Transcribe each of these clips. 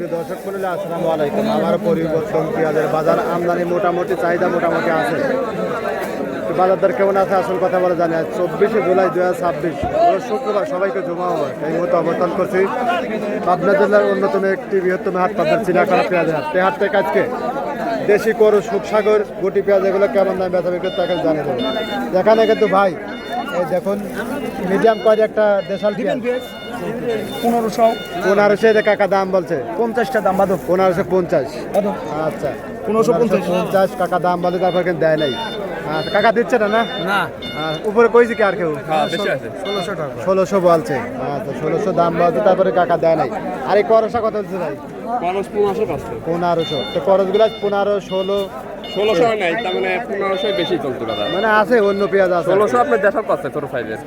সুপ্রিয় দর্শক মণ্ডলী, আসসালামু আলাইকুম। আমার পরিবর্তন পেঁয়াজের বাজার আমদানি মোটামুটি চাহিদা মোটামুটি আছে। বাজার দর কেমন আছে আসল কথা বলে জানি। 24শে জুলাই 2026 শুক্রবার, সবাইকে জমা হয়। এই মুহূর্তে অবস্থান করছি পাবনা জেলার অন্যতম একটি বৃহত্তম হাট, পাবনার চিনাখানা পেঁয়াজের হাট। এই হাট থেকে আজকে দেশি করু, সুখসাগর, গুটি পেঁয়াজ এগুলো কেমন দাম বেচা বিক্রি তাকে জানিয়ে দেবো। এখানে কিন্তু ভাই এই দেখুন মিডিয়াম কোয়ালিটি একটা দেশাল পেঁয়াজ 1500 কাকা দাম বলছে। 50টা দাম বাদো 1550। আচ্ছা 1550 কাকা দাম বলে, তারপর কিন্তু দেয় নাই। আচ্ছা কাকা দিচ্ছে না না না উপরে কইছি কি আর কেউ 1600 টাকা 1600 বলছে। আচ্ছা 1600 দাম বলছে, তারপরে কাকা দেয় নাই। আর এই করসা কত বলছে ভাই? 1500। তো করসগুলা 15, 16 1600 নাই, তার মানে 1500 বেশি চলতে পারে। মানে আছে অন্য পেঁয়াজ আছে। 1600 আপনি দেখার পাচ্ছে ছোট সাইজের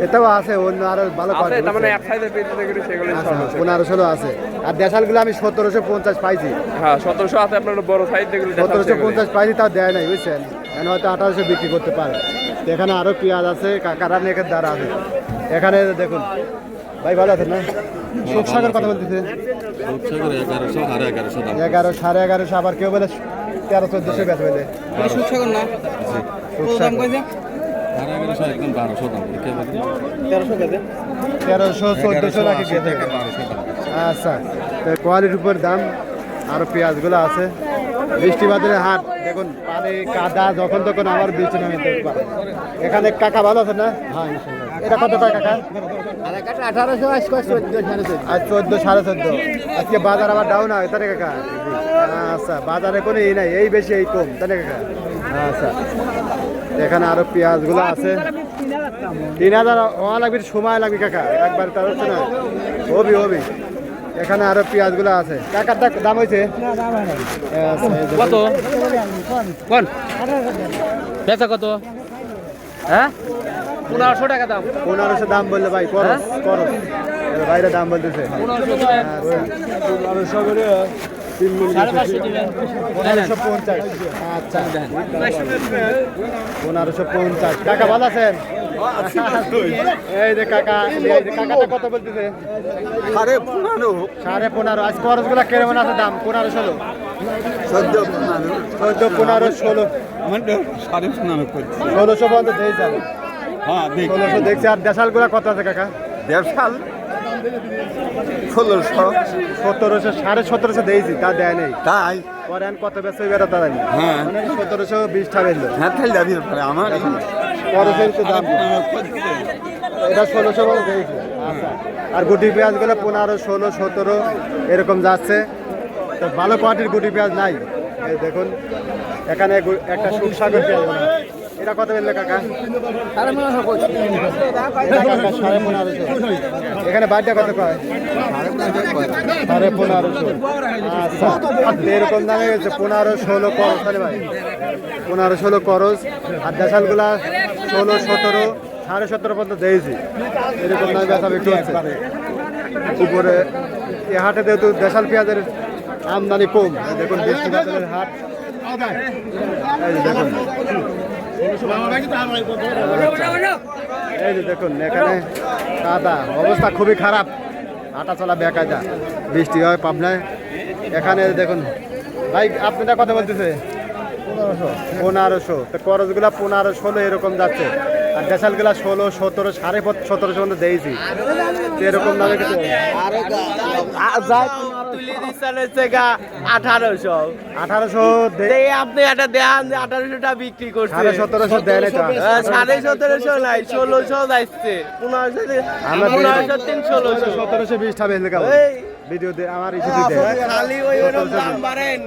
এটাও আছে অন্য আরো ভালো আছে, কোয়ালিটি। তার মানে এক সাইজের পেজ দেখে সেগুলো 1600। 1500 আছে। আর দেশালগুলো আমি 1750 পাইছি। হ্যাঁ 1700 আছে আপনার বড় সাইজ দেখলে 1750 পাইছি, তাও দেয় নাই বুঝছেন। এখন হয়তো 1800 বিক্রি করতে পারে। তো এখানে আরো পেঁয়াজ আছে, কাকারা নেকের দ্বারা আছে। এখানে দেখুন ভাই ভালো আছেন না? সুখসাগর কথা বলতেছে 11, 1150। আবার কেউ বলে 1300-1400 বেচে বলে। সুখসাগর না দাম কইছে 1300-1400 নাকি খেতে। আচ্ছা তো কোয়ালিটির উপর দাম। আরো পেঁয়াজগুলো আছে। বৃষ্টি বাদলের হাট দেখুন, পানি কাদা যখন তখন আবার বৃষ্টি নামে যেতে পারে। এখানে কাকা ভালো আছে না? হ্যাঁ এটা কত টাকা কাকা? 1800 আজ কয় 14 আজ 14, 14.5। আজকে বাজার আবার ডাউন হয় তাই না কাকা? আচ্ছা বাজারে কোনো এই নাই, এই বেশি এই কম তাই না কাকা? আচ্ছা এখানে আরো পেঁয়াজগুলো আছে। 3000 হওয়া লাগবে, সময় লাগবে কাকা, একবার তার হচ্ছে না। হবি এখানে আরো পেঁয়াজগুলো আছে। কাকার দাম হয়েছে কত কোন বেচা কত? হ্যাঁ 1500 টাকা দাম। 1500 দাম বললে ভাই করস বাইরে দাম বলতেছে 1500 করে 1550। আচ্ছা 1550। কাকা ভালো আছেন? এই যে কাকাটা কত বলতেছে? 15.5। আজ খরচগুলো কেমন আছে দাম? 15-16, 14, 15, 16, 1600 পর্যন্ত দিয়ে যাবে। 1600 দেখছি। আর দেশালগুলা কত আছে কাকা? 1600 1700, 1750 দিয়েছি, তা দেয় নেই। তাই পরে কত বেশি বেরো তারা নেই। হ্যাঁ 1720 টা বেরলো। হ্যাঁ তাই যাবি আমার খরচের তো দাম এটা 1600 বলে দিয়েছি। আচ্ছা আর গুটি পেঁয়াজগুলো 15, 16, 17 এরকম যাচ্ছে। তো ভালো কোয়ালিটির গুটি পেঁয়াজ নাই। এই দেখুন এখানে একটা সুখসাগর পেঁয়াজ। এটা কত বেরলো কাকা? 1550। এখানে বাড়িটা কত কয়? 1550। আচ্ছা এরকম দামে গেছে 15, 16 করস তাহলে ভাই 15, 16 করস। আর দেশালগুলা 16, 17, 17.5 পর্যন্ত দিয়েছি। এরকম দামে বেচা বিক্রি হচ্ছে। উপরে এ হাটে যেহেতু দেশাল পেঁয়াজের আমদানি কম, দেখুন বৃষ্টি বাদলের হাট। এই যে দেখুন এই যে দেখুন এখানে কাদা অবস্থা খুবই খারাপ, হাঁটা চলা বেকায়দা। বৃষ্টি হয় পাবনায়। এখানে দেখুন ভাই আপনারা কথা বলতেছে 1500। তো করজগুলা 15, 16 এরকম যাচ্ছে। আর দেশালগুলা 16, 17, 1750 পর্যন্ত দিয়েছি। এরকম দামে কিছু 1800 আপনি একটা দেন 1800 বিক্রি করছে 1750 দেয় না। 1750 নাই 1600 যাচ্ছে 1500 316 1720 টা বেচলে ভিডিও আমার ইস্যু খালি ওই দাম বাড়েন।